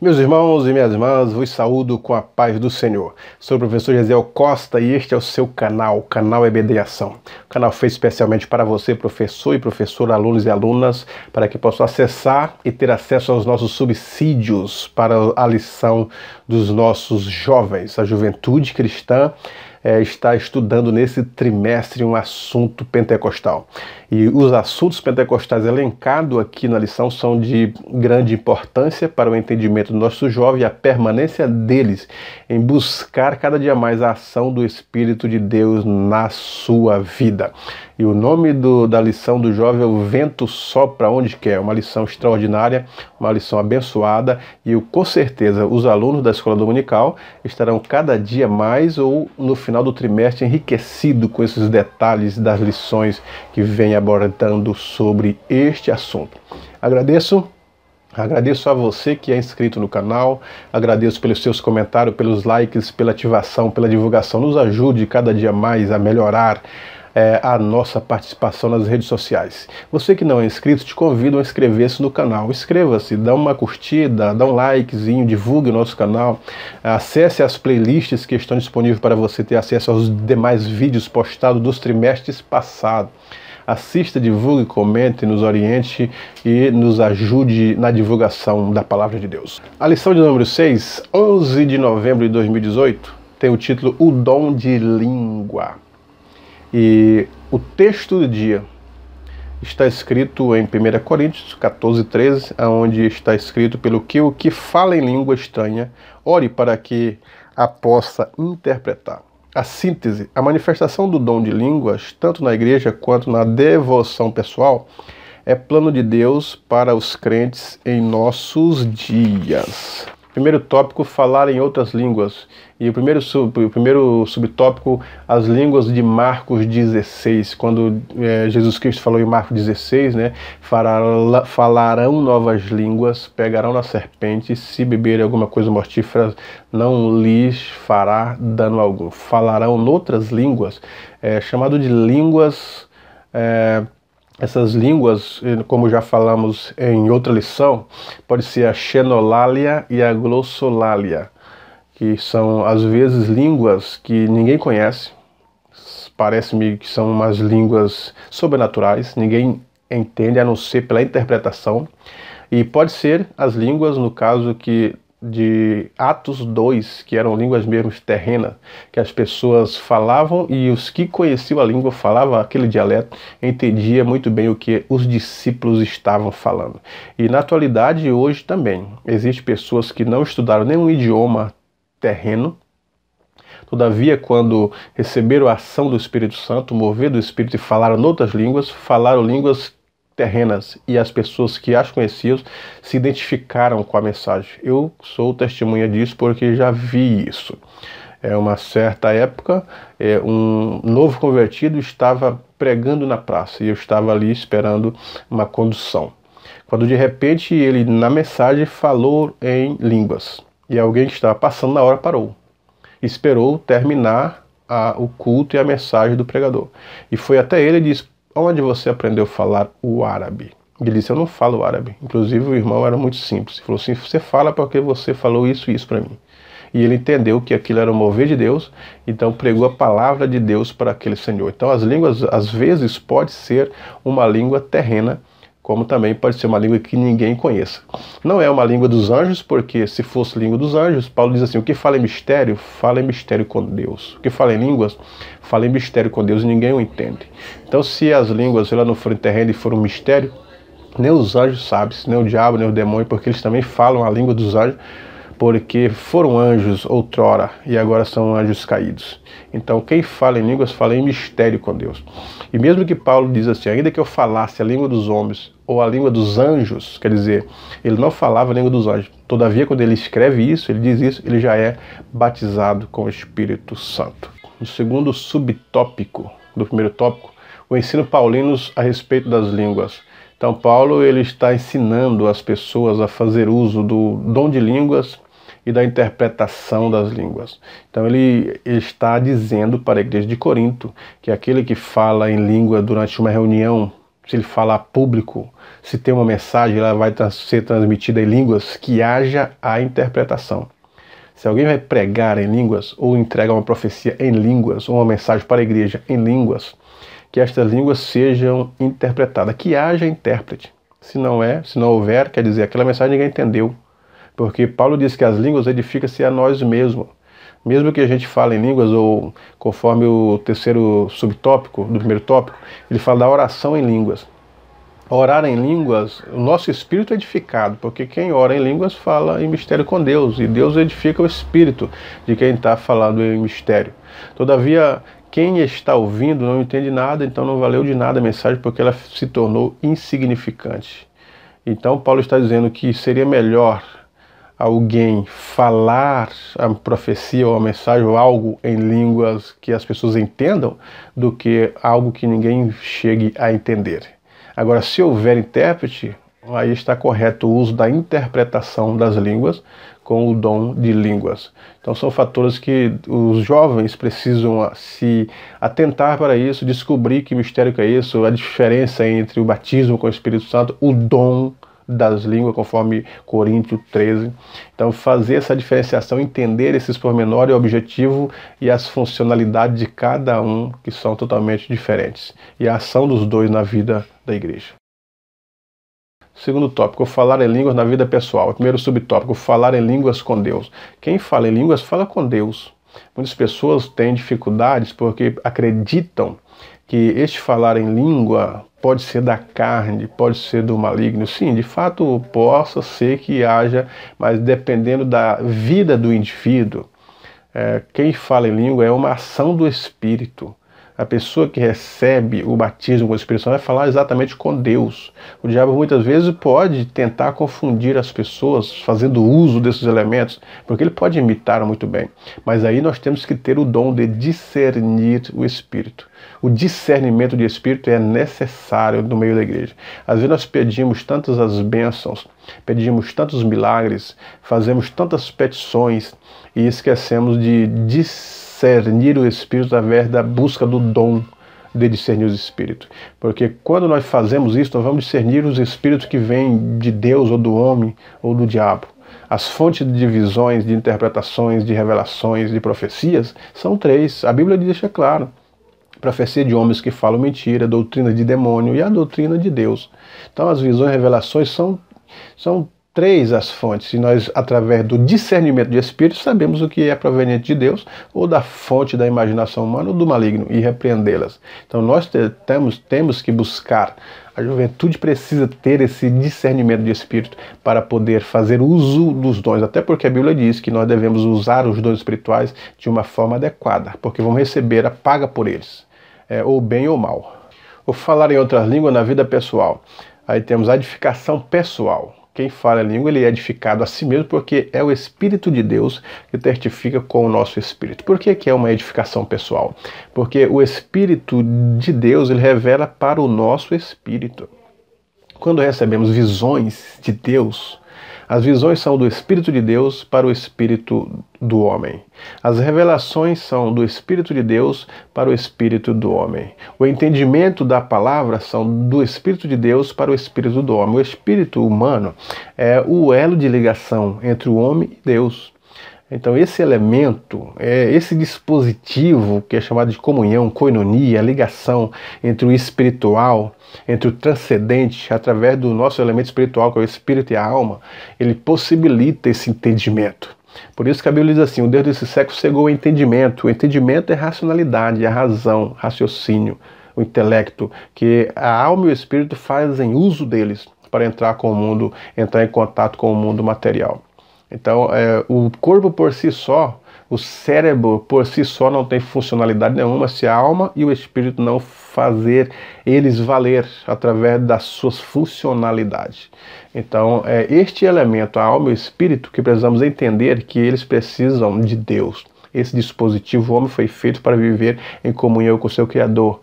Meus irmãos e minhas irmãs, vos saúdo com a paz do Senhor. Sou o professor Gesiel Costa e este é o seu canal, o canal EBD Ação. O canal feito especialmente para você, professor e professora, alunos e alunas, para que possam acessar e ter acesso aos nossos subsídios para a lição dos nossos jovens. A juventude cristã está estudando nesse trimestre um assunto pentecostal. E os assuntos pentecostais elencados aqui na lição são de grande importância para o entendimento do nosso jovem e a permanência deles em buscar cada dia mais a ação do Espírito de Deus na sua vida. E o nome da lição do jovem é O Vento Sopra Onde Quer. Uma lição extraordinária, uma lição abençoada, e com certeza os alunos da Escola Dominical estarão cada dia mais ou no final do trimestre enriquecidos com esses detalhes das lições que vem abordando sobre este assunto. Agradeço a você que é inscrito no canal, agradeço pelos seus comentários, pelos likes, pela ativação, pela divulgação. Nos ajude cada dia mais a melhorar a nossa participação nas redes sociais. Você que não é inscrito, te convido a inscrever-se no canal. Inscreva-se, dá uma curtida, dá um likezinho, divulgue o nosso canal, acesse as playlists que estão disponíveis para você ter acesso aos demais vídeos postados dos trimestres passados. Assista, divulgue, comente, nos oriente e nos ajude na divulgação da Palavra de Deus. A lição de número 6, 11 de novembro de 2018, tem o título O Dom de Língua. E o texto do dia está escrito em 1 Coríntios 14, 13, onde está escrito: pelo que o que fala em língua estranha, ore para que a possa interpretar. A síntese, a manifestação do dom de línguas, tanto na igreja quanto na devoção pessoal, é plano de Deus para os crentes em nossos dias. Primeiro tópico, falar em outras línguas. E o primeiro subtópico, as línguas de Marcos 16. Quando Jesus Cristo falou em Marcos 16, né, falarão novas línguas, pegarão na serpente, se beberem alguma coisa mortífera, não lhes fará dano algum. Falarão noutras línguas, chamado de línguas... Essas línguas, como já falamos em outra lição, pode ser a xenolalia e a glossolalia, que são, às vezes, línguas que ninguém conhece. Parece-me que são umas línguas sobrenaturais, ninguém entende, a não ser pela interpretação. E pode ser as línguas, no caso de Atos 2, que eram línguas mesmo terrenas, que as pessoas falavam e os que conheciam a língua, falavam aquele dialeto, entendia muito bem o que os discípulos estavam falando. E na atualidade, hoje também, existem pessoas que não estudaram nenhum idioma terreno, todavia, quando receberam a ação do Espírito Santo, o mover do Espírito, e falaram noutras línguas, falaram línguas terrenas, e as pessoas que as conheciam se identificaram com a mensagem. Eu sou testemunha disso porque já vi isso. Uma certa época, um novo convertido estava pregando na praça e eu estava ali esperando uma condução. Quando de repente ele, na mensagem, falou em línguas, e alguém que estava passando na hora parou. Esperou terminar o culto e a mensagem do pregador. E foi até ele e disse: onde você aprendeu a falar o árabe? Ele disse: eu não falo árabe. Inclusive o irmão era muito simples. Ele falou assim: você fala porque você falou isso e isso para mim. E ele entendeu que aquilo era o mover de Deus, então pregou a palavra de Deus para aquele senhor. Então as línguas, às vezes, pode ser uma língua terrena, como também pode ser uma língua que ninguém conheça. Não é uma língua dos anjos, porque se fosse língua dos anjos, Paulo diz assim: o que fala em mistério com Deus. O que fala em línguas, fala em mistério com Deus e ninguém o entende. Então, se as línguas não forem terrenas e forem um mistério, nem os anjos sabem, nem o diabo, nem o demônio, porque eles também falam a língua dos anjos, porque foram anjos outrora e agora são anjos caídos. Então quem fala em línguas fala em mistério com Deus. E mesmo que Paulo diz assim: ainda que eu falasse a língua dos homens ou a língua dos anjos, quer dizer, ele não falava a língua dos anjos. Todavia, quando ele escreve isso, ele diz isso, ele já é batizado com o Espírito Santo. No segundo subtópico do primeiro tópico, o ensino paulino a respeito das línguas. Então Paulo ele está ensinando as pessoas a fazer uso do dom de línguas e da interpretação das línguas. Então ele está dizendo para a igreja de Corinto que aquele que fala em língua durante uma reunião se ele falar público, se tem uma mensagem, ela vai ser transmitida em línguas, que haja a interpretação. Se alguém vai pregar em línguas, ou entrega uma profecia em línguas, ou uma mensagem para a igreja em línguas, que estas línguas sejam interpretadas, que haja intérprete. Se não houver, quer dizer, aquela mensagem ninguém entendeu. Porque Paulo diz que as línguas edificam-se a nós mesmos. Mesmo que a gente fale em línguas, ou conforme o terceiro subtópico do primeiro tópico, ele fala da oração em línguas. Orar em línguas, o nosso espírito é edificado, porque quem ora em línguas fala em mistério com Deus, e Deus edifica o espírito de quem está falando em mistério. Todavia, quem está ouvindo não entende nada, então não valeu de nada a mensagem, porque ela se tornou insignificante. Então Paulo está dizendo que seria melhor alguém falar a profecia ou a mensagem ou algo em línguas que as pessoas entendam, do que algo que ninguém chegue a entender. Agora, se houver intérprete, aí está correto o uso da interpretação das línguas com o dom de línguas. Então são fatores que os jovens precisam se atentar para isso, descobrir que mistério que é isso, a diferença entre o batismo com o Espírito Santo, o dom das línguas, conforme Coríntios 13. Então fazer essa diferenciação, entender esses pormenores, o objetivo e as funcionalidades de cada um, que são totalmente diferentes, e a ação dos dois na vida da igreja. Segundo tópico, falar em línguas na vida pessoal. Primeiro subtópico, falar em línguas com Deus. Quem fala em línguas, fala com Deus. Muitas pessoas têm dificuldades porque acreditam que este falar em língua pode ser da carne, pode ser do maligno. Sim, de fato possa ser que haja, mas dependendo da vida do indivíduo, quem fala em língua é uma ação do Espírito. A pessoa que recebe o batismo com o Espírito Santo vai falar exatamente com Deus. O diabo muitas vezes pode tentar confundir as pessoas fazendo uso desses elementos, porque ele pode imitar muito bem. Mas aí nós temos que ter o dom de discernir o Espírito. O discernimento de Espírito é necessário no meio da igreja. Às vezes nós pedimos tantas as bênçãos, pedimos tantos milagres, fazemos tantas petições e esquecemos de discernir o Espírito através da busca do dom de discernir os Espíritos. Porque quando nós fazemos isso, nós vamos discernir os Espíritos que vêm de Deus ou do homem ou do diabo. As fontes de visões, de interpretações, de revelações, de profecias são três. A Bíblia deixa claro. Profecia de homens que falam mentira, doutrina de demônio e a doutrina de Deus. Então as visões e revelações são três as fontes, e nós, através do discernimento de espírito, sabemos o que é proveniente de Deus, ou da fonte da imaginação humana, ou do maligno, e repreendê-las. Então nós temos que buscar, a juventude precisa ter esse discernimento de espírito para poder fazer uso dos dons, até porque a Bíblia diz que nós devemos usar os dons espirituais de uma forma adequada, porque vamos receber a paga por eles, ou bem ou mal. Ou falar em outras línguas na vida pessoal. Aí temos a edificação pessoal. Quem fala a língua, ele é edificado a si mesmo, porque é o Espírito de Deus que testifica com o nosso espírito. Por que é uma edificação pessoal? Porque o Espírito de Deus, ele revela para o nosso espírito. Quando recebemos visões de Deus, as visões são do Espírito de Deus para o Espírito do homem. As revelações são do Espírito de Deus para o Espírito do homem. O entendimento da palavra são do Espírito de Deus para o Espírito do homem. O espírito humano é o elo de ligação entre o homem e Deus. Então esse elemento, esse dispositivo que é chamado de comunhão, koinonia, ligação entre o espiritual, entre o transcendente, através do nosso elemento espiritual, que é o espírito e a alma, ele possibilita esse entendimento. Por isso que a Bíblia diz assim, o Deus desse século cegou o entendimento. O entendimento é racionalidade, é a razão, raciocínio, o intelecto, que a alma e o espírito fazem uso deles para entrar em contato com o mundo material. Então, o corpo por si só, o cérebro por si só não tem funcionalidade nenhuma se a alma e o espírito não fazer eles valer através das suas funcionalidades. Então, este elemento, a alma e o espírito, que precisamos entender que eles precisam de Deus. Esse dispositivo, o homem foi feito para viver em comunhão com o seu Criador,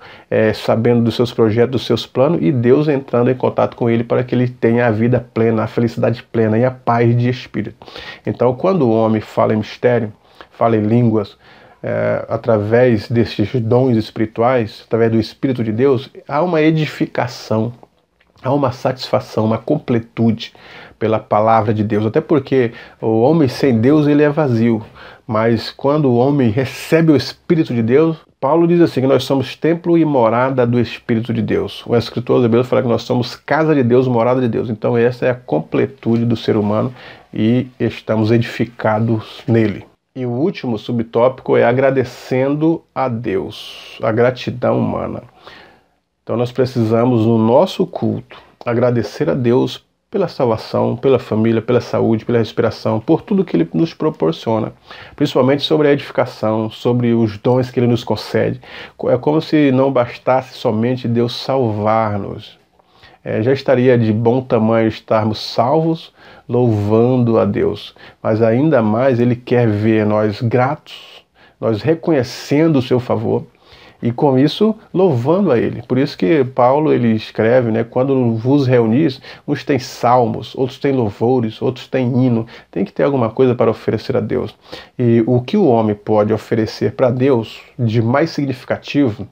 sabendo dos seus projetos, dos seus planos, e Deus entrando em contato com ele para que ele tenha a vida plena, a felicidade plena e a paz de espírito. Então, quando o homem fala em mistério, fala em línguas, através destes dons espirituais, através do Espírito de Deus, há uma edificação, há uma satisfação, uma completude pela palavra de Deus. Até porque o homem sem Deus ele é vazio, mas quando o homem recebe o Espírito de Deus, Paulo diz assim, que nós somos templo e morada do Espírito de Deus. O escritor Hebreus fala que nós somos casa de Deus, morada de Deus. Então essa é a completude do ser humano e estamos edificados nele. E o último subtópico é agradecendo a Deus, a gratidão humana. Então nós precisamos, no nosso culto, agradecer a Deus pela salvação, pela família, pela saúde, pela respiração, por tudo que Ele nos proporciona. Principalmente sobre a edificação, sobre os dons que Ele nos concede. É como se não bastasse somente Deus salvar-nos. Já estaria de bom tamanho estarmos salvos, louvando a Deus. Mas ainda mais Ele quer ver nós gratos, nós reconhecendo o seu favor, e com isso louvando a Ele. Por isso que Paulo ele escreve, né, quando vos reunis, uns têm salmos, outros têm louvores, outros têm hino. Tem que ter alguma coisa para oferecer a Deus. E o que o homem pode oferecer para Deus de mais significativo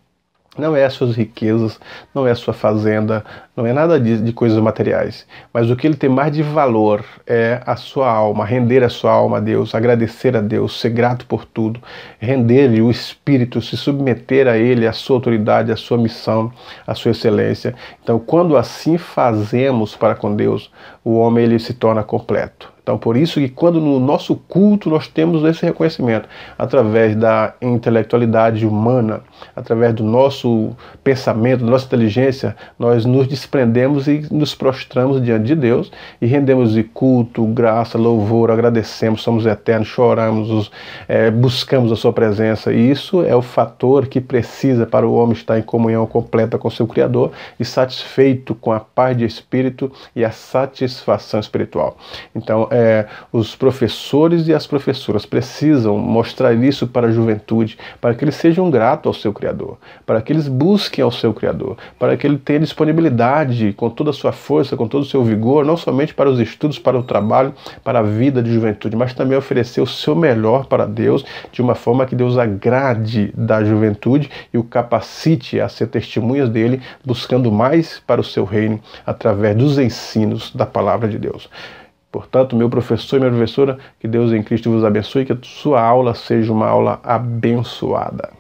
não é as suas riquezas, não é a sua fazenda, não é nada de coisas materiais. Mas o que ele tem mais de valor é a sua alma, render a sua alma a Deus, agradecer a Deus, ser grato por tudo, render-lhe o Espírito, se submeter a Ele, a sua autoridade, a sua missão, a sua excelência. Então, quando assim fazemos para com Deus, o homem ele se torna completo. Então, por isso que quando no nosso culto nós temos esse reconhecimento, através da intelectualidade humana, através do nosso pensamento, da nossa inteligência, nós nos desprendemos e nos prostramos diante de Deus e rendemos de culto, graça, louvor, agradecemos, somos eternos, choramos, buscamos a sua presença. E isso é o fator que precisa para o homem estar em comunhão completa com seu Criador e satisfeito com a paz de espírito e a satisfação espiritual. Então, os professores e as professoras precisam mostrar isso para a juventude, para que eles sejam gratos ao seu Criador, para que eles busquem ao seu Criador, para que ele tenha disponibilidade com toda a sua força, com todo o seu vigor, não somente para os estudos, para o trabalho, para a vida de juventude, mas também oferecer o seu melhor para Deus, de uma forma que Deus agrade da juventude e o capacite a ser testemunhas dele, buscando mais para o seu reino, através dos ensinos da palavra de Deus. Portanto, meu professor e minha professora, que Deus em Cristo vos abençoe, que a sua aula seja uma aula abençoada.